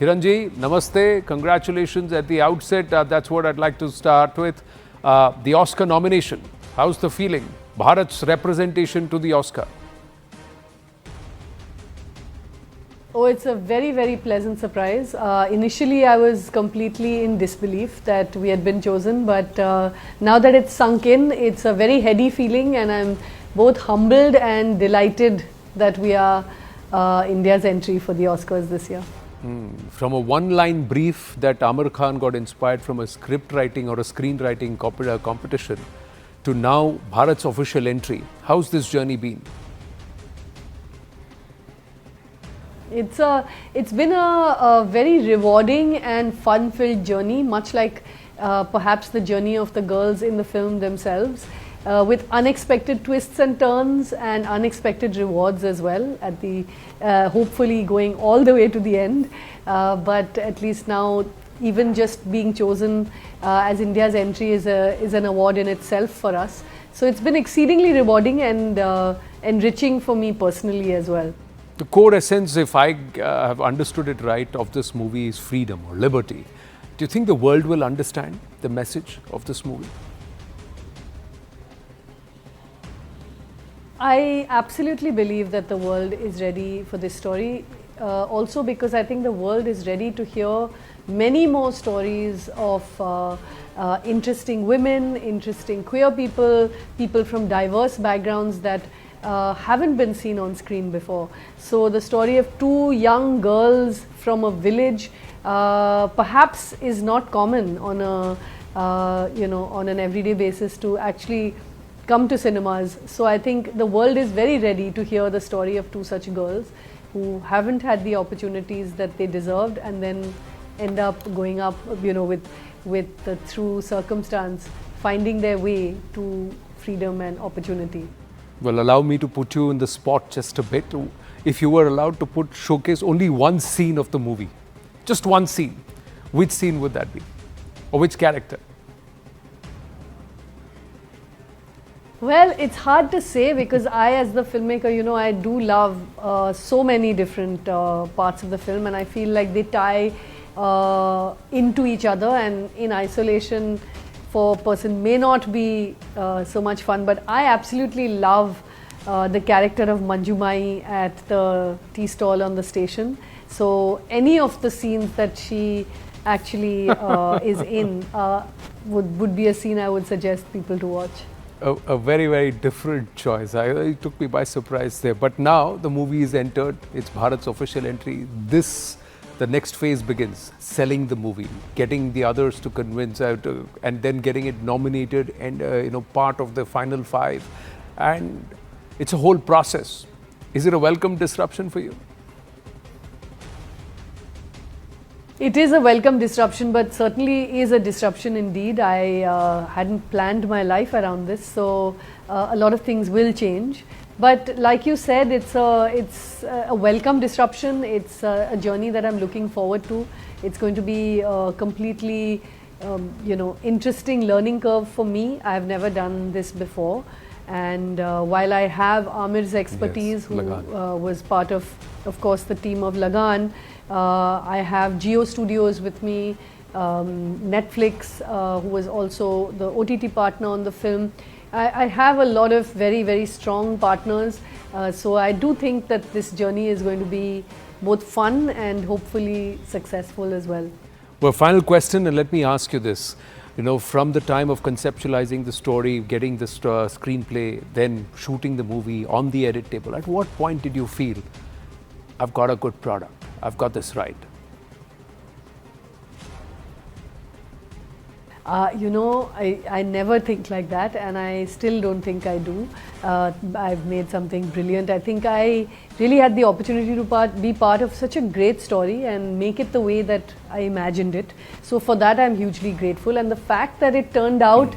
Kiranji, namaste, congratulations at the outset. That's what I'd like to start with. The Oscar nomination. How's the feeling? Bharat's representation to the Oscar. Oh, it's a very, very pleasant surprise. Initially, I was completely in disbelief that we had been chosen, but now that it's sunk in, it's a very heady feeling, and I'm both humbled and delighted that we are India's entry for the Oscars this year. From a one-line brief that Amar Khan got inspired from a script writing or a screenwriting competition to now Bharat's official entry, how's this journey been? It's been a very rewarding and fun-filled journey, much like perhaps the journey of the girls in the film themselves, with unexpected twists and turns and unexpected rewards as well, at the hopefully going all the way to the end. But at least now, even just being chosen as India's entry is an award in itself for us. So it's been exceedingly rewarding and enriching for me personally as well. The core essence, if I have understood it right, of this movie is freedom or liberty. Do you think the world will understand the message of this movie? I absolutely believe that the world is ready for this story. Also because I think the world is ready to hear many more stories of interesting women, interesting queer people, people from diverse backgrounds that haven't been seen on screen before. So the story of two young girls from a village perhaps is not common on a on an everyday basis to actually come to cinemas. So I think the world is very ready to hear the story of two such girls who haven't had the opportunities that they deserved and then end up going up, through circumstance, finding their way to freedom and opportunity. Well, allow me to put you in the spot just a bit. If you were allowed to showcase only one scene of the movie, just one scene, which scene would that be? Or which character? Well, it's hard to say because I, as the filmmaker, I do love so many different parts of the film, and I feel like they tie into each other, and in isolation for a person may not be so much fun, but I absolutely love the character of Manjumai at the tea stall on the station. So any of the scenes that she actually is in would be a scene I would suggest people to watch. A very, very different choice. It took me by surprise there. But now the movie is entered. It's Bharat's official entry. The next phase begins, selling the movie, getting the others to convince, and then getting it nominated and part of the final five. And it's a whole process. Is it a welcome disruption for you? It is a welcome disruption, but certainly is a disruption indeed. I hadn't planned my life around this, so a lot of things will change. But like you said, it's a welcome disruption. It's a journey that I'm looking forward to. It's going to be a completely, interesting learning curve for me. I've never done this before. And while I have Amir's expertise, who was part of course, the team of Lagan, I have Geo Studios with me, Netflix, who was also the OTT partner on the film. I have a lot of very, very strong partners, so I do think that this journey is going to be both fun and hopefully successful as well. Well, final question, and let me ask you this. From the time of conceptualizing the story, getting the screenplay, then shooting the movie on the edit table, at what point did you feel, I've got a good product, I've got this right? I never think like that, and I still don't think I do. I've made something brilliant. I think I really had the opportunity to be part of such a great story and make it the way that I imagined it. So for that, I'm hugely grateful. And the fact that it turned out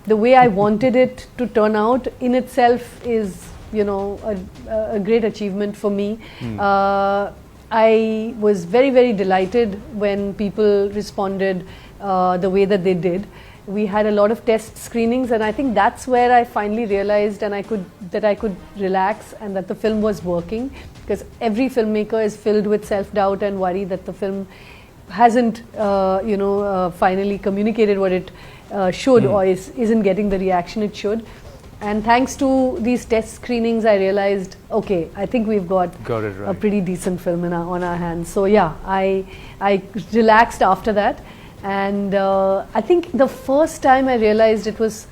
the way I wanted it to turn out in itself is, a great achievement for me. I was very, very delighted when people responded the way that they did. We had a lot of test screenings, and I think that's where I finally realized and I could relax and that the film was working, because every filmmaker is filled with self-doubt and worry that the film hasn't finally communicated what it should or isn't getting the reaction it should. And thanks to these test screenings, I realized, okay, I think we've got it right. a pretty decent film on our hands. So yeah, I relaxed after that, and I think the first time I realized it was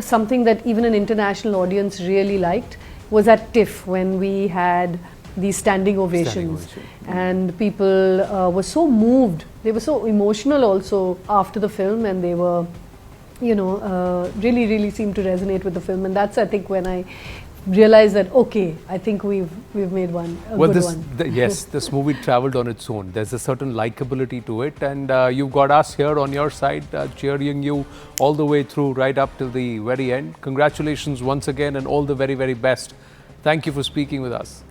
something that even an international audience really liked was at TIFF, when we had these standing ovations, and people were so moved. They were so emotional also after the film, and they were, really seemed to resonate with the film. And that's, I think, when I realized that, okay, I think we've made a good one. Yes, this movie traveled on its own. There's a certain likability to it, and you've got us here on your side, cheering you all the way through, right up till the very end. Congratulations once again, and all the very, very best. Thank you for speaking with us.